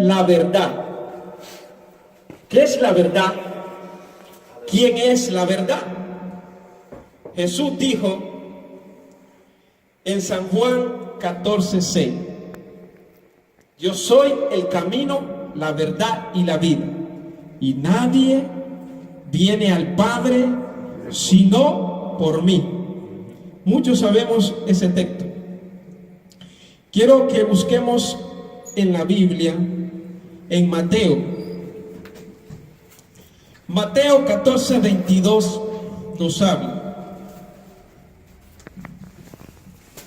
la verdad. ¿Qué es la verdad? ¿Quién es la verdad? Jesús dijo en San Juan 14:6: yo soy el camino, la verdad y la vida, y nadie viene al Padre sino por mí. Muchos sabemos ese texto. Quiero que busquemos en la Biblia, en Mateo 14:22 nos habla.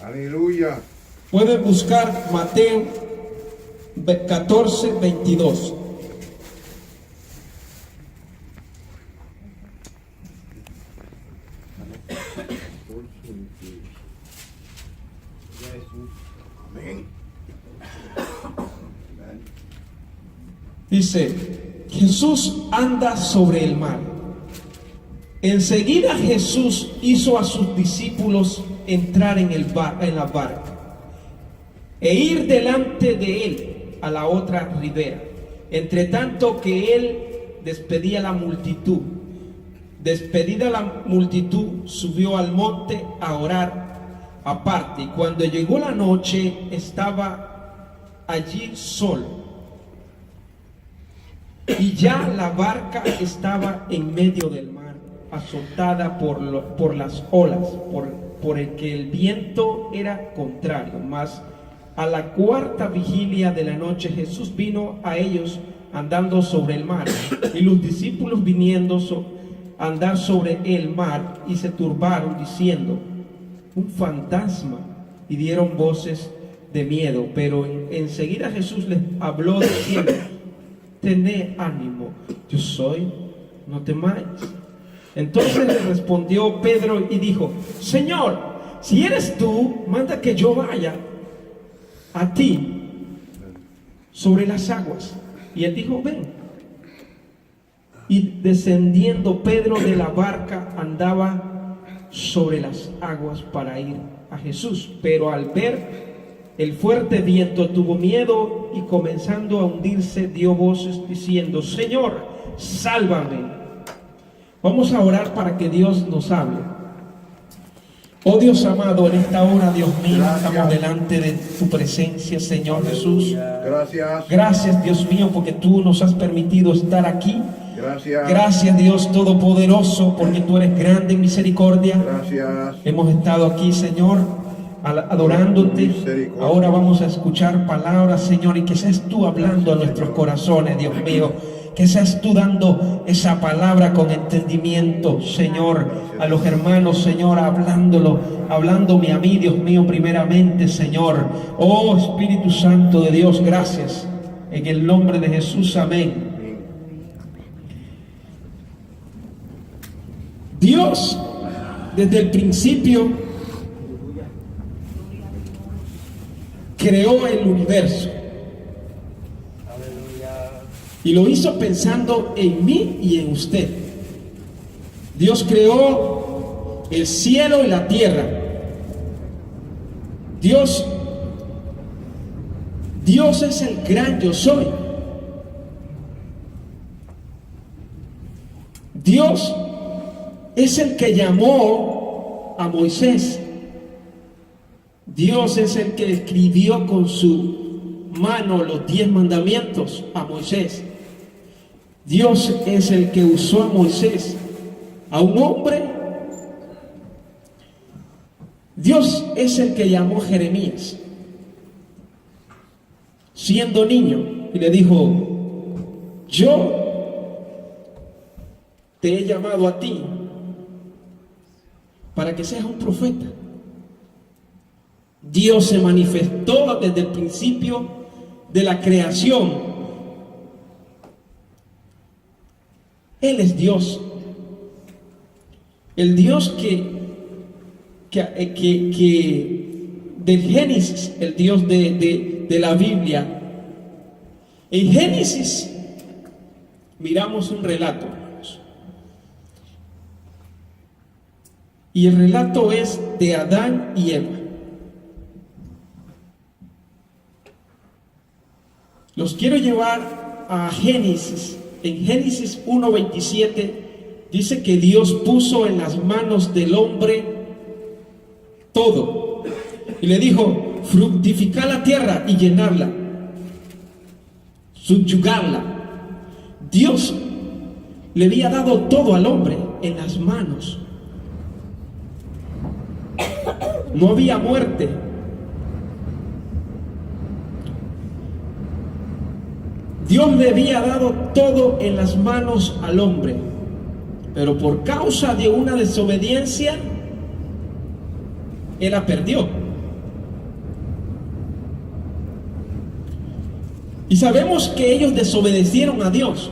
Aleluya. Pueden buscar Mateo 14:22. Amén. Dice: Jesús anda sobre el mar. Enseguida Jesús hizo a sus discípulos entrar en la barca e ir delante de él a la otra ribera, entre tanto que él despedía la multitud. Despedida la multitud, subió al monte a orar aparte, y cuando llegó la noche estaba allí solo. Y ya la barca estaba en medio del mar, azotada por las olas, por el que el viento era contrario. Mas a la cuarta vigilia de la noche Jesús vino a ellos andando sobre el mar, y los discípulos viniendo a andar sobre el mar, y se turbaron diciendo: un fantasma, y dieron voces de miedo. Pero enseguida Jesús les habló diciendo: tened ánimo, yo soy, no temáis. Entonces le respondió Pedro y dijo: Señor, si eres tú, manda que yo vaya a ti sobre las aguas. Y él dijo: ven. Y descendiendo Pedro de la barca, andaba sobre las aguas para ir a Jesús. Pero al ver el fuerte viento tuvo miedo, y comenzando a hundirse dio voces diciendo: Señor, sálvame. Vamos a orar para que Dios nos hable. Oh Dios amado, en esta hora, Dios mío, estamos delante de tu presencia, Señor Jesús. Gracias. Gracias, Dios mío, porque tú nos has permitido estar aquí. Gracias. Gracias, Dios Todopoderoso, porque tú eres grande en misericordia. Gracias. Hemos estado aquí, Señor, adorándote. Ahora vamos a escuchar palabras, Señor, y que seas tú hablando a nuestros corazones, Dios mío. Que seas tú dando esa palabra con entendimiento, Señor, a los hermanos, Señor, hablándome a mí, Dios mío, primeramente, Señor. Oh Espíritu Santo de Dios, gracias. En el nombre de Jesús, amén. Dios, desde el principio, creó el universo. Y lo hizo pensando en mí y en usted. Dios creó el cielo y la tierra. Dios es el gran yo soy. Dios es el que llamó a Moisés. Dios es el que escribió con su mano los 10 mandamientos a Moisés. Dios es el que usó a Moisés, a un hombre. Dios es el que llamó a Jeremías siendo niño y le dijo: yo te he llamado a ti para que seas un profeta. Dios se manifestó desde el principio de la creación. Él es Dios, el Dios que del Génesis, el Dios de la Biblia. En Génesis miramos un relato, y el relato es de Adán y Eva. Los quiero llevar a Génesis. En Génesis 1:27 dice que Dios puso en las manos del hombre todo. Y le dijo, fructificar la tierra y llenarla, subyugarla. Dios le había dado todo al hombre en las manos. No había muerte. Dios le había dado todo en las manos al hombre, pero por causa de una desobediencia, él la perdió. Y sabemos que ellos desobedecieron a Dios.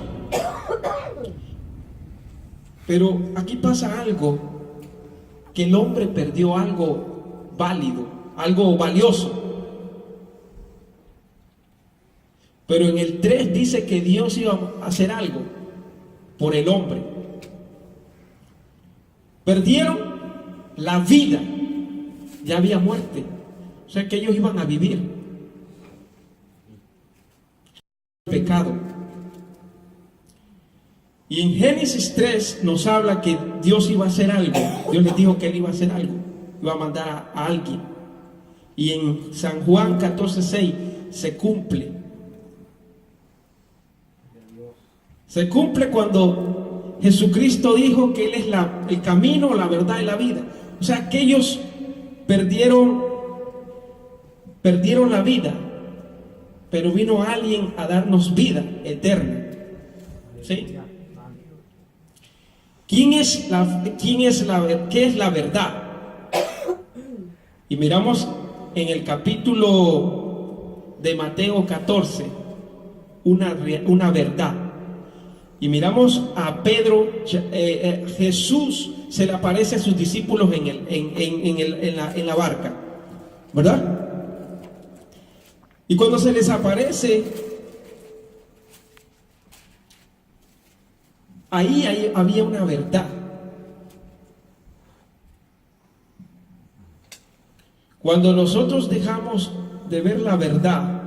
Pero aquí pasa algo, que el hombre perdió algo válido, algo valioso. Pero en el 3 dice que Dios iba a hacer algo por el hombre. Perdieron la vida, ya había muerte, o sea que ellos iban a vivir. Pecado. Y en Génesis 3 nos habla que Dios iba a hacer algo. Dios les dijo que Él iba a hacer algo, iba a mandar a alguien. Y en San Juan 14:6 se cumple. Se cumple cuando Jesucristo dijo que Él es el camino, la verdad y la vida. O sea que ellos perdieron la vida, pero vino alguien a darnos vida eterna. ¿Sí? ¿Qué es la verdad? Y miramos en el capítulo de Mateo 14 una verdad. Y miramos a Pedro. Jesús se le aparece a sus discípulos en la barca, ¿verdad? Y cuando se les aparece, ahí había una verdad. Cuando nosotros dejamos de ver la verdad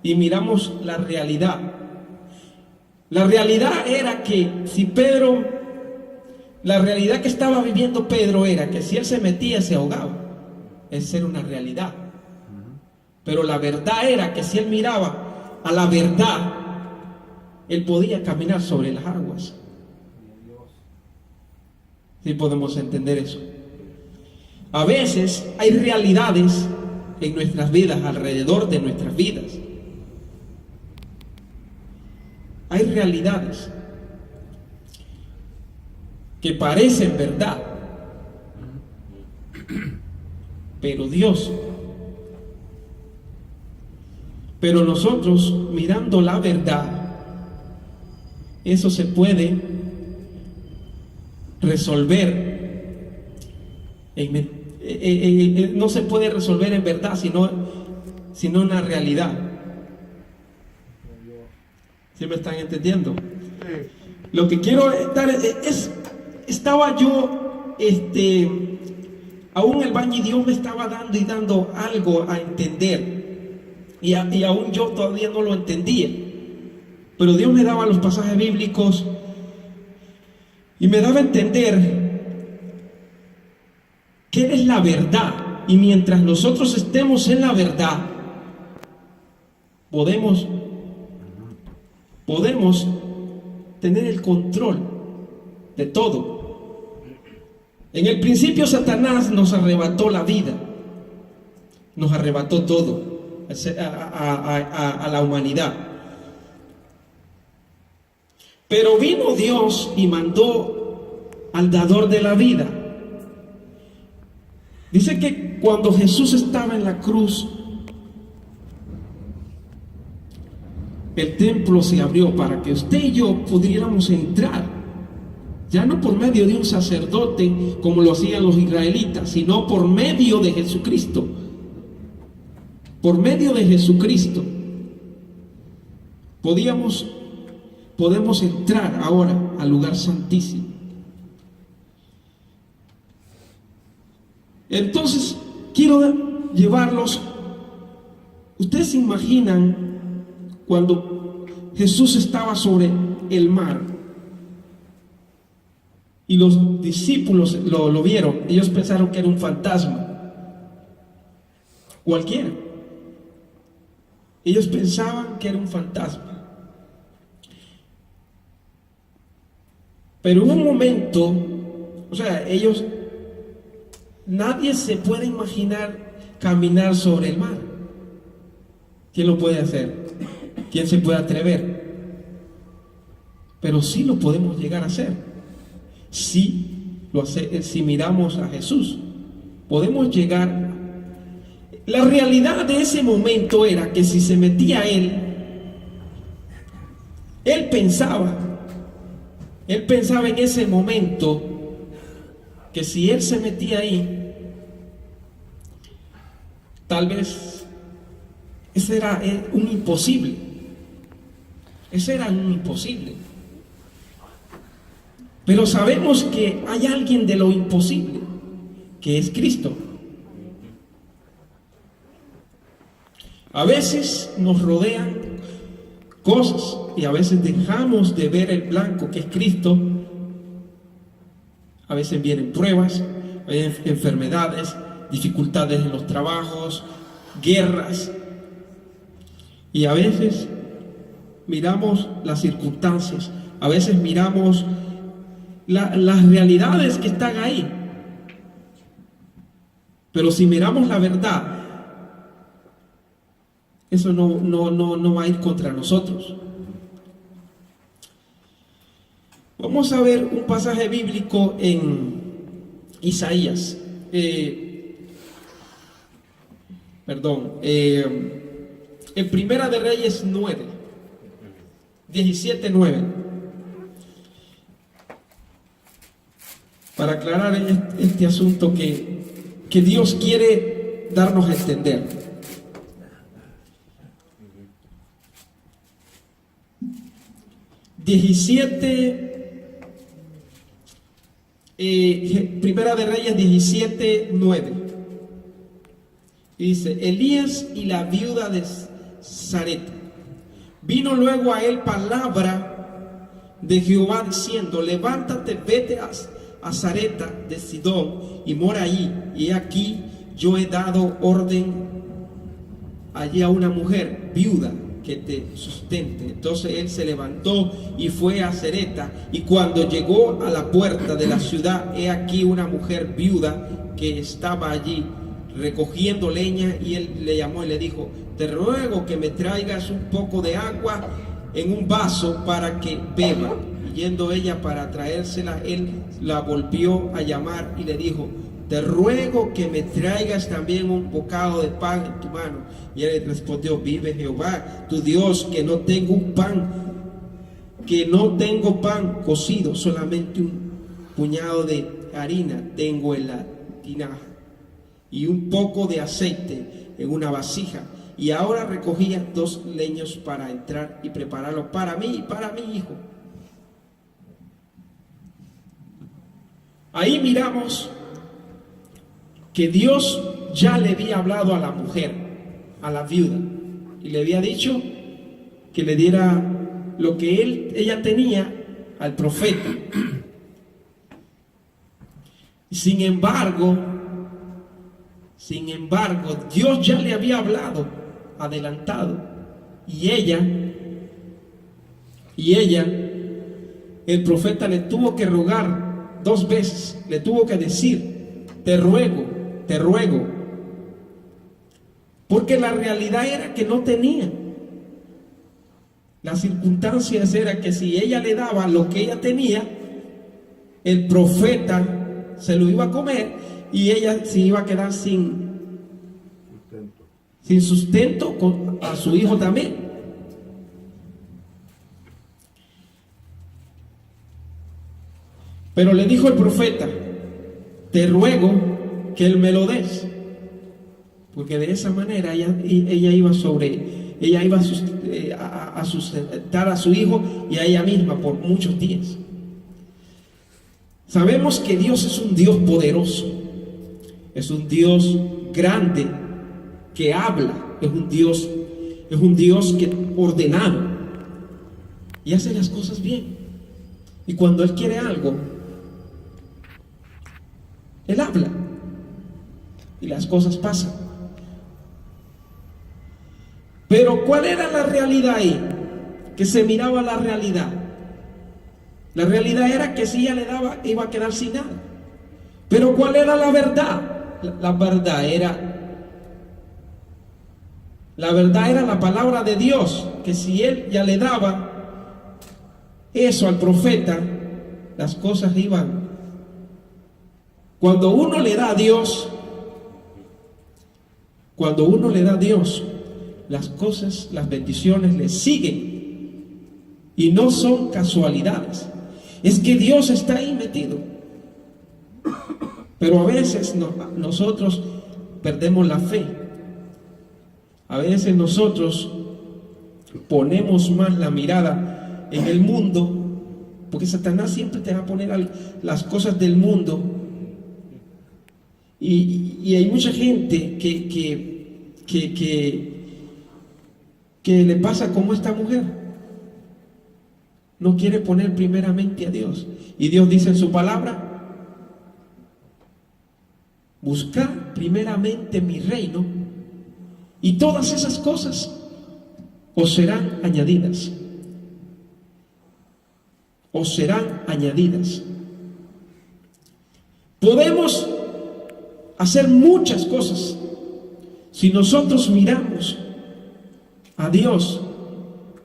y miramos la realidad era que la realidad que estaba viviendo Pedro era que si él se metía se ahogaba. Esa era una realidad. Pero la verdad era que si él miraba a la verdad, él podía caminar sobre las aguas. ¿Sí podemos entender eso? A veces hay realidades en nuestras vidas, alrededor de nuestras vidas. Hay realidades que parecen verdad, pero nosotros mirando la verdad, eso se puede resolver no se puede resolver en verdad, sino en una realidad. ¿Sí me están entendiendo? Lo que quiero dar estaba yo aún en el baño, y Dios me estaba dando algo a entender, y aún yo todavía no lo entendía, pero Dios me daba los pasajes bíblicos y me daba a entender que Él es la verdad, y mientras nosotros estemos en la verdad, podemos tener el control de todo. En el principio Satanás nos arrebató la vida, nos arrebató todo a la humanidad. Pero vino Dios y mandó al dador de la vida. Dice que cuando Jesús estaba en la cruz, el templo se abrió para que usted y yo pudiéramos entrar, ya no por medio de un sacerdote como lo hacían los israelitas, sino por medio de Jesucristo. Por medio de Jesucristo podemos entrar ahora al lugar santísimo. Entonces quiero llevarlos. Ustedes se imaginan cuando Jesús estaba sobre el mar y los discípulos lo vieron, ellos pensaron que era un fantasma cualquiera. Ellos pensaban que era un fantasma. Pero hubo un momento, o sea, nadie se puede imaginar caminar sobre el mar. ¿Quién lo puede hacer? ¿Quién se puede atrever? Pero sí lo podemos llegar a hacer. Si miramos a Jesús, podemos llegar. La realidad de ese momento era que si se metía él pensaba en ese momento que si él se metía ahí, tal vez ese era un imposible. Ese era un imposible. Pero sabemos que hay alguien de lo imposible, que es Cristo. A veces nos rodean cosas y a veces dejamos de ver el blanco que es Cristo. A veces vienen pruebas, enfermedades, dificultades en los trabajos, guerras. Y a veces miramos las circunstancias, a veces miramos las realidades que están ahí. Pero si miramos la verdad, eso no va a ir contra nosotros. Vamos a ver un pasaje bíblico en Isaías. En Primera de Reyes 9, 17:9. Para aclarar este asunto que Dios quiere darnos a entender. Primera de Reyes 17:9. Dice: Elías y la viuda de Sarepta. Vino luego a él palabra de Jehová diciendo: levántate, vete a Sarepta de Sidón y mora allí. Y aquí yo he dado orden allí a una mujer viuda que te sustente. Entonces él se levantó y fue a Sarepta, y cuando llegó a la puerta de la ciudad, he aquí una mujer viuda que estaba allí recogiendo leña, y él le llamó y le dijo: te ruego que me traigas un poco de agua en un vaso para que beba. Y yendo ella para traérsela, él la volvió a llamar y le dijo: te ruego que me traigas también un bocado de pan en tu mano. Y él respondió: vive Jehová tu Dios, que no tengo pan cocido, solamente un puñado de harina tengo en la tinaja y un poco de aceite en una vasija. Y ahora recogía 2 leños para entrar y prepararlo para mí y para mi hijo. Ahí miramos que Dios ya le había hablado a la mujer, a la viuda, y le había dicho que le diera lo que ella tenía al profeta. Sin embargo, Dios ya le había hablado, adelantado, y ella, el profeta le tuvo que rogar 2 veces, le tuvo que decir: te ruego, porque la realidad era que no tenía. Las circunstancias era que si ella le daba lo que ella tenía, el profeta se lo iba a comer y ella se iba a quedar sin sustento a su hijo también. Pero le dijo el profeta: te ruego que él me lo des, porque de esa manera ella iba a sustentar a su hijo y a ella misma por muchos días. Sabemos que Dios es un Dios poderoso, es un Dios grande que habla, es un es un Dios que ordenado y hace las cosas bien. Y cuando Él quiere algo, Él habla y las cosas pasan. Pero ¿cuál era la realidad ahí? Que se miraba la realidad. La realidad era que si ella le daba, iba a quedar sin nada. Pero ¿cuál era la verdad? La verdad era la palabra de Dios, que si él ya le daba eso al profeta, las cosas iban. Cuando uno le da a Dios, las cosas, las bendiciones le siguen y no son casualidades. Es que Dios está ahí metido. Pero a veces nosotros perdemos la fe. A veces nosotros ponemos más la mirada en el mundo, porque Satanás siempre te va a poner las cosas del mundo. Y hay mucha gente que le pasa como esta mujer. No quiere poner primeramente a Dios. Y Dios dice en su palabra: buscad primeramente mi reino, y todas esas cosas os serán añadidas. Os serán añadidas. Podemos hacer muchas cosas si nosotros miramos a Dios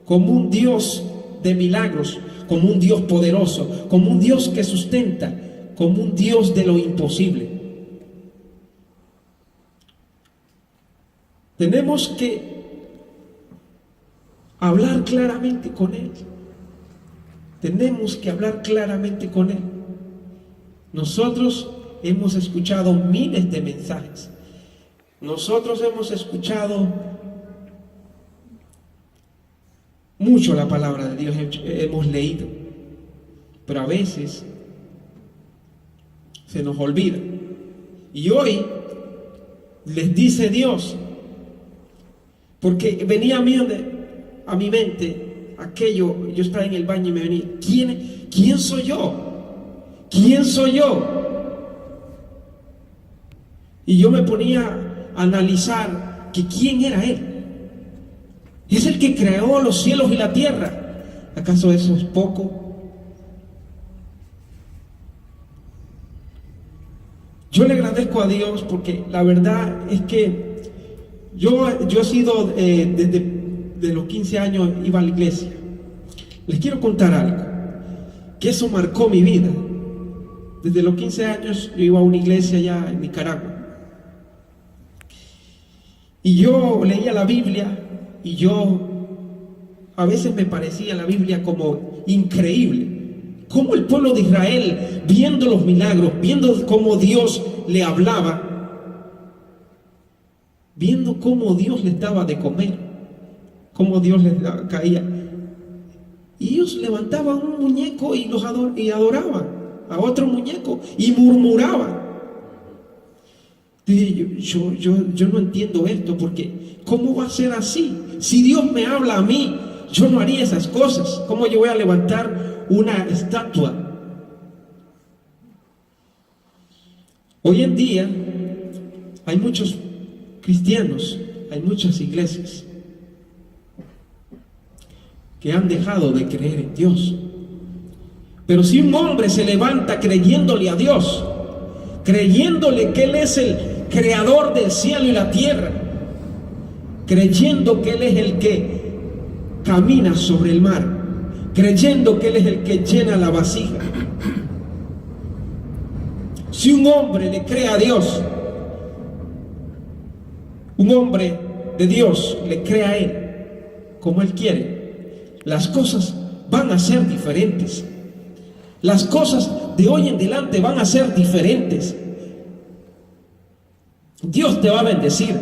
como un Dios de milagros, como un Dios poderoso, como un Dios que sustenta, como un Dios de lo imposible. Tenemos que hablar claramente con Él. Tenemos que hablar claramente con Él. Nosotros hemos escuchado miles de mensajes. Nosotros hemos escuchado mucho la palabra de Dios, hemos leído, pero a veces se nos olvida. Y hoy les dice Dios, porque venía a mi mente aquello, yo estaba en el baño y me venía, ¿quién soy yo? ¿Quién soy yo? Y yo me ponía a analizar que quién era Él. Es el que creó los cielos y la tierra. ¿Acaso eso es poco? Yo le agradezco a Dios porque la verdad es que yo he sido, desde los 15 años iba a la iglesia. Les quiero contar algo, que eso marcó mi vida. Desde los 15 años yo iba a una iglesia allá en Nicaragua. Y yo leía la Biblia. Y a veces me parecía la Biblia como increíble, como el pueblo de Israel, viendo los milagros, viendo cómo Dios le hablaba, viendo cómo Dios les daba de comer, cómo Dios les caía. Y ellos levantaban un muñeco y adoraban a otro muñeco y murmuraban. Yo no entiendo esto, porque ¿cómo va a ser así? Si Dios me habla a mí, yo no haría esas cosas. ¿Cómo yo voy a levantar una estatua? Hoy en día hay muchos cristianos, hay muchas iglesias que han dejado de creer en Dios. Pero si un hombre se levanta creyéndole a Dios, creyéndole que Él es el creador del cielo y la tierra, creyendo que Él es el que camina sobre el mar, creyendo que Él es el que llena la vasija. Si un hombre le cree a Dios, un hombre de Dios le cree a Él como Él quiere, las cosas van a ser diferentes. Las cosas de hoy en adelante van a ser diferentes. Dios te va a bendecir,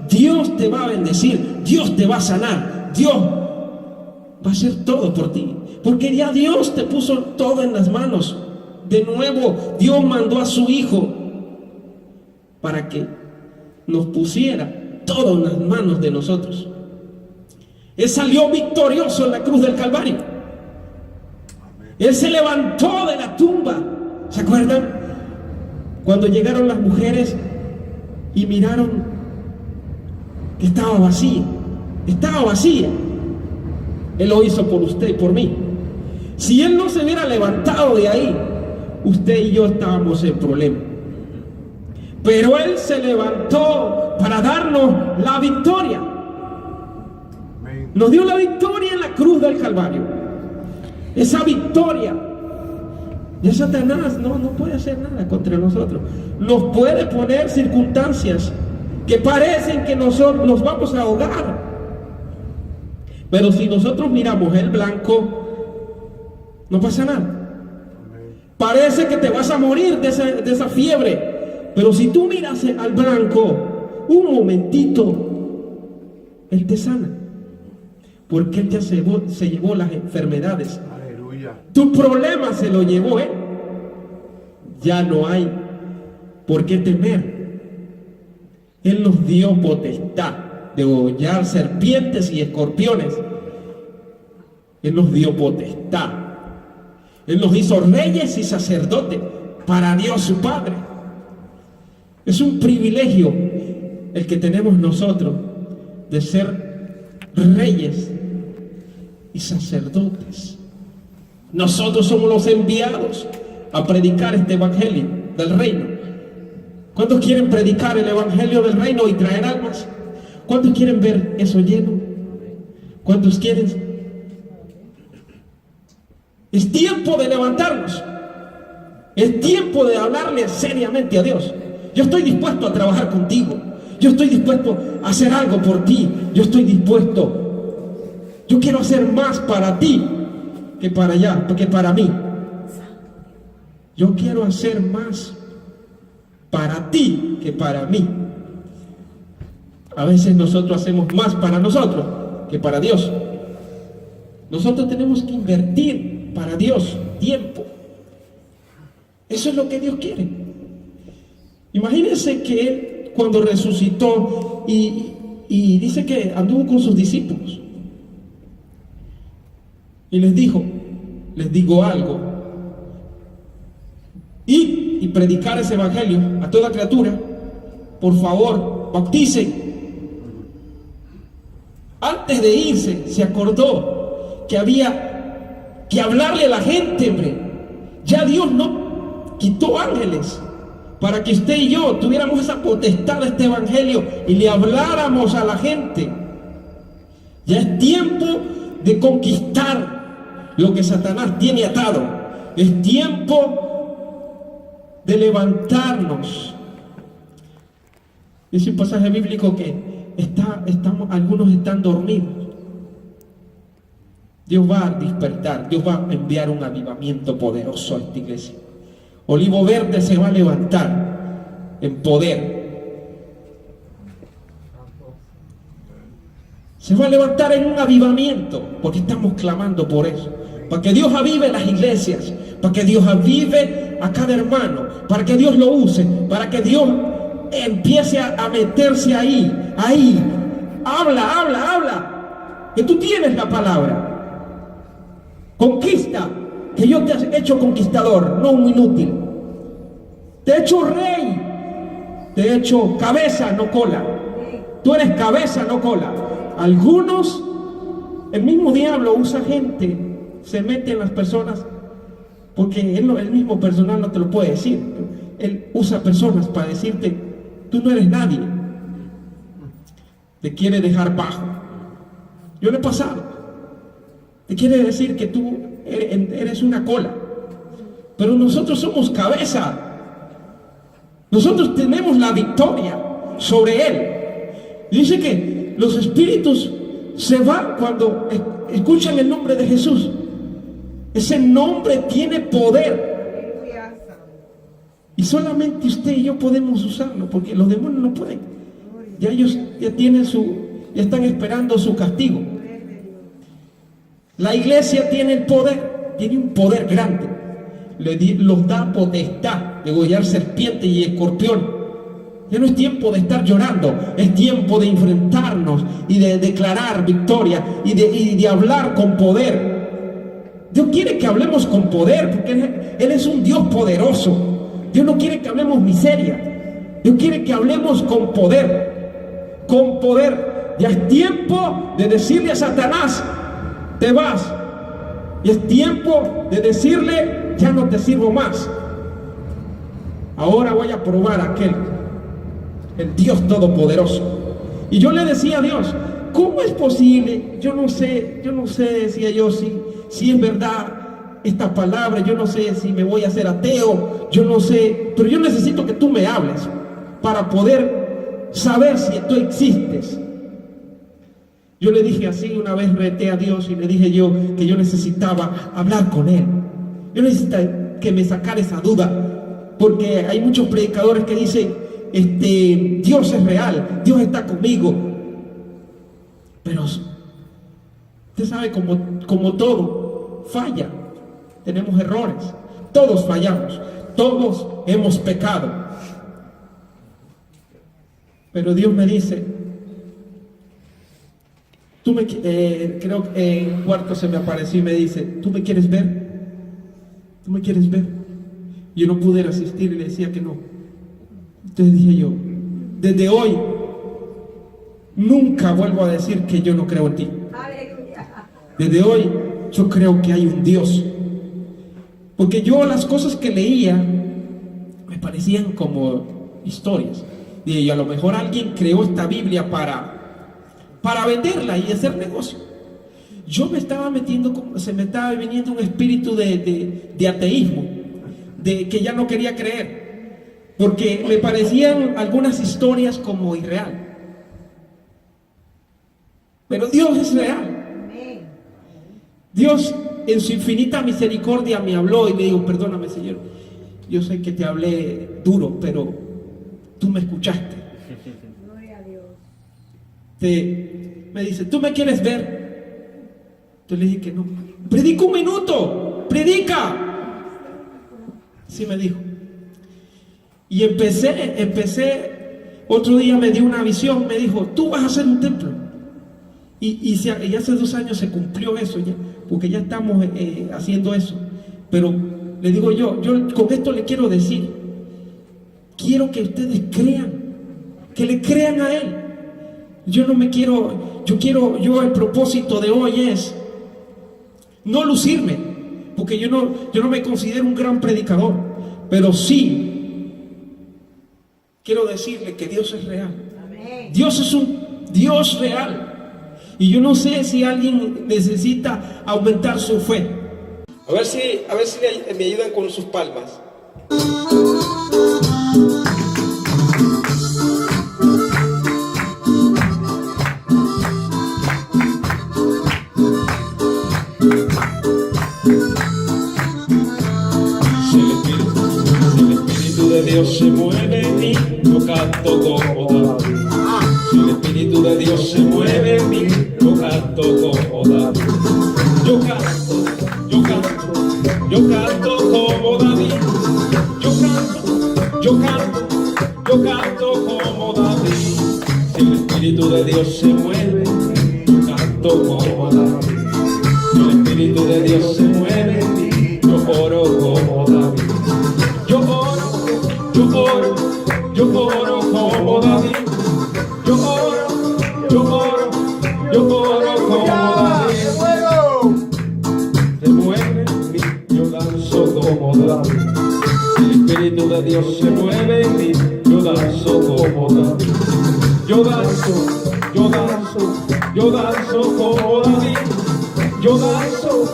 Dios te va a bendecir, Dios te va a sanar, Dios va a hacer todo por ti, porque ya Dios te puso todo en las manos. De nuevo, Dios mandó a su Hijo para que nos pusiera todo en las manos de nosotros. Él salió victorioso en la cruz del Calvario. Él se levantó de la tumba. ¿Se acuerdan? Cuando llegaron las mujeres y miraron que estaba vacía. Estaba vacía. Él lo hizo por usted y por mí. Si Él no se hubiera levantado de ahí, usted y yo estábamos en problema. Pero Él se levantó para darnos la victoria. Nos dio la victoria en la cruz del Calvario. Esa victoria. Ya Satanás no puede hacer nada contra nosotros. Nos puede poner circunstancias que parecen que nosotros nos vamos a ahogar. Pero si nosotros miramos el blanco, no pasa nada. Parece que te vas a morir de esa fiebre. Pero si tú miras al blanco, un momentito, Él te sana. Porque Él ya se llevó las enfermedades. Aleluya. Tu problema se lo llevó Él. Ya no hay por qué temer. Él nos dio potestad de hollar serpientes y escorpiones. Él nos dio potestad. Él nos hizo reyes y sacerdotes para Dios su Padre. Es un privilegio el que tenemos nosotros de ser reyes y sacerdotes. Nosotros somos los enviados a predicar este evangelio del reino. ¿Cuántos quieren predicar el evangelio del reino y traer almas? ¿Cuántos quieren ver eso lleno? ¿Cuántos quieren? Es tiempo de levantarnos. Es tiempo de hablarle seriamente a Dios. Yo estoy dispuesto a trabajar contigo. Yo estoy dispuesto a hacer algo por ti. Yo estoy dispuesto. Yo quiero hacer más para ti que para allá, que para mí. Yo quiero hacer más para ti que para mí. A veces nosotros hacemos más para nosotros que para Dios. Nosotros tenemos que invertir para Dios tiempo. Eso es lo que Dios quiere. Imagínense que Él, cuando resucitó y dice que anduvo con sus discípulos y les dijo: les digo algo, id y predicar ese evangelio a toda criatura. Por favor, bauticen. Antes de irse, se acordó que había que hablarle a la gente, hombre. Ya Dios no quitó ángeles para que usted y yo tuviéramos esa potestad de este evangelio y le habláramos a la gente. Ya es tiempo de conquistar lo que Satanás tiene atado. Es tiempo de levantarnos. Dice un pasaje bíblico que algunos están dormidos. Dios va a despertar, Dios va a enviar un avivamiento poderoso a esta iglesia. Olivo Verde se va a levantar en poder. Se va a levantar en un avivamiento, porque estamos clamando por eso. Para que Dios avive las iglesias, para que Dios avive a cada hermano, para que Dios lo use, para que Dios empiece a meterse ahí. Habla, que tú tienes la palabra. Conquista, que yo te he hecho conquistador, no un inútil. Te he hecho rey, te he hecho cabeza, no cola. Tú eres cabeza, no cola. Algunos, el mismo diablo usa gente, se mete en las personas, porque el mismo personal no te lo puede decir. Él usa personas para decirte: tú no eres nadie. Te quiere dejar bajo. Yo lo he pasado. Te quiere decir que tú eres una cola. Pero nosotros somos cabeza. Nosotros tenemos la victoria sobre él. Dice que los espíritus se van cuando escuchan el nombre de Jesús. Ese nombre tiene poder. Y solamente usted y yo podemos usarlo, porque los demonios no pueden. Ya ellos ya están esperando su castigo. La iglesia tiene el poder, tiene un poder grande. Los da potestad de degollar serpiente y escorpión. Ya no es tiempo de estar llorando, es tiempo de enfrentarnos y de declarar victoria y de hablar con poder. Dios quiere que hablemos con poder porque Él es un Dios poderoso. Dios no quiere que hablemos miseria. Dios quiere que hablemos con poder. Con poder. Ya es tiempo de decirle a Satanás, te vas. Y es tiempo de decirle, ya no te sirvo más. Ahora voy a probar a aquel, el Dios Todopoderoso. Y yo le decía a Dios, ¿cómo es posible? Yo no sé, decía yo, si es verdad esta palabra, yo no sé si me voy a hacer ateo, yo no sé, pero yo necesito que tú me hables para poder saber si tú existes. Yo le dije así, una vez reté a Dios y le dije yo que yo necesitaba hablar con Él. Yo necesitaba que me sacara esa duda, porque hay muchos predicadores que dicen, Dios es real, Dios está conmigo. Pero usted sabe, como todo falla, tenemos errores, todos fallamos, todos hemos pecado. Pero Dios me dice, creo que en un cuarto se me apareció y me dice, ¿tú me quieres ver? ¿Tú me quieres ver? Yo no pude resistir y le decía que no. Entonces dije yo, desde hoy nunca vuelvo a decir que yo no creo en ti. Desde hoy yo creo que hay un Dios. Porque yo las cosas que leía me parecían como historias. Dije yo, a lo mejor alguien creó esta Biblia para venderla y hacer negocio. Yo me estaba metiendo, se me estaba viniendo un espíritu de ateísmo, de que ya no quería creer, porque me parecían algunas historias como irreal. Pero Dios es real. Dios en su infinita misericordia me habló y me dijo, perdóname, Señor, yo sé que te hablé duro, pero tú me escuchaste. Gloria a Dios. Me dice, ¿tú me quieres ver? Yo le dije que no. Predica 1 minuto, predica. Sí me dijo. Y empecé, otro día me dio una visión, me dijo, tú vas a hacer un templo. Y hace 2 años se cumplió eso ya, porque ya estamos haciendo eso. Pero le digo yo con esto le quiero decir, quiero que ustedes crean, que le crean a Él. Yo el propósito de hoy es no lucirme, porque yo no me considero un gran predicador, pero sí quiero decirle que Dios es real. Amén. Dios es un Dios real. Y yo no sé si alguien necesita aumentar su fe. A ver si me ayudan con sus palmas. Si el Espíritu de Dios se mueve en mí, yo canto como David. Si el Espíritu de Dios se mueve en mí, yo canto como David. Yo canto como David. Yo canto como David. Si el Espíritu de Dios se mueve, yo canto como David. Si el Espíritu de Dios se mueve, yo oro como David. Yo oro como David. Yo oro como David. Se mueve en mí, yo danzo como David. El Espíritu de Dios se mueve en mí, yo danzo como David. Yo danzo como David. Yo danzo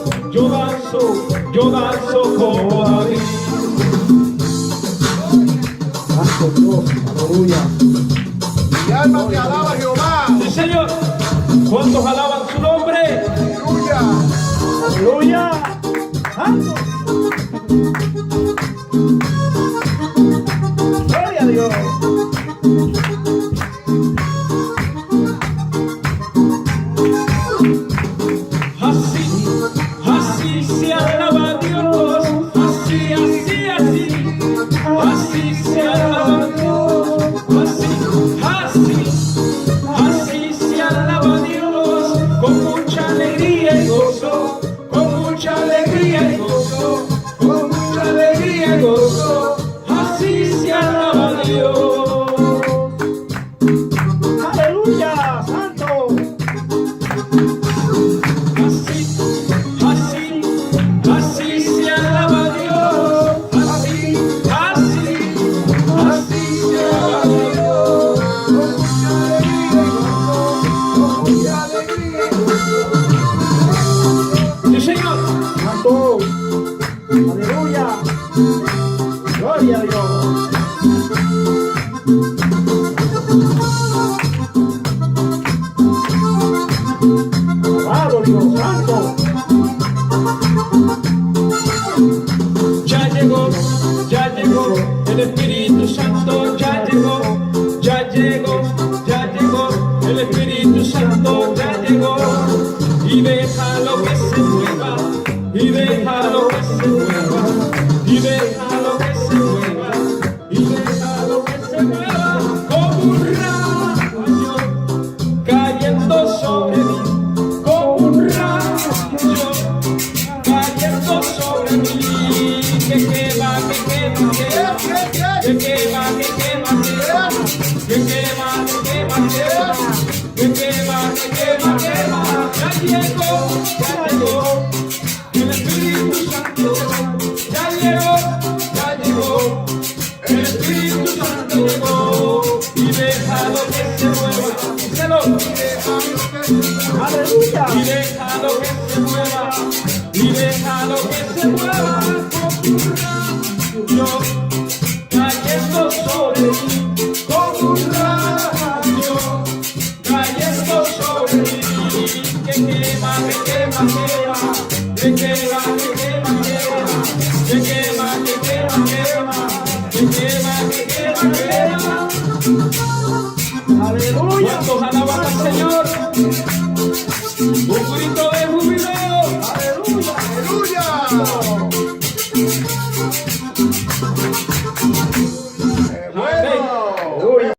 como David. Santo Dios, aleluya. Mi alma te alaba, Jehová. Sí, Señor. ¿Cuántos alaban su nombre? Aleluya. Aleluya. Gloria a Dios. Así se alaba a Dios. Así se alaba a Dios. Alabado Dios santo. Ya llegó, el Espíritu Santo ya llegó, el Espíritu Santo ya llegó, y déjalo que se mueva, y déjalo que se mueva, y déjalo que se mueva, y déjalo que se mueva, como un rayo cayendo sobre mí, como un rayo cayendo sobre mí. Que quema, que quema, que quema, que quema, que quema, que quema, que quema, que quema, que quema. Ya llegó, el Espíritu Santo. Ya llegó, el Espíritu Santo llegó. Y déjalo que se mueva, díselo. Aleluya. Y déjalo que se mueva, y déjalo que se mueva. Yo cayendo sobre mí, como un rayo cayendo sobre mí, que quema, que quema, que quema, que quema, que quema, que quema, que quema, que quema, que quema, que quema, que quema.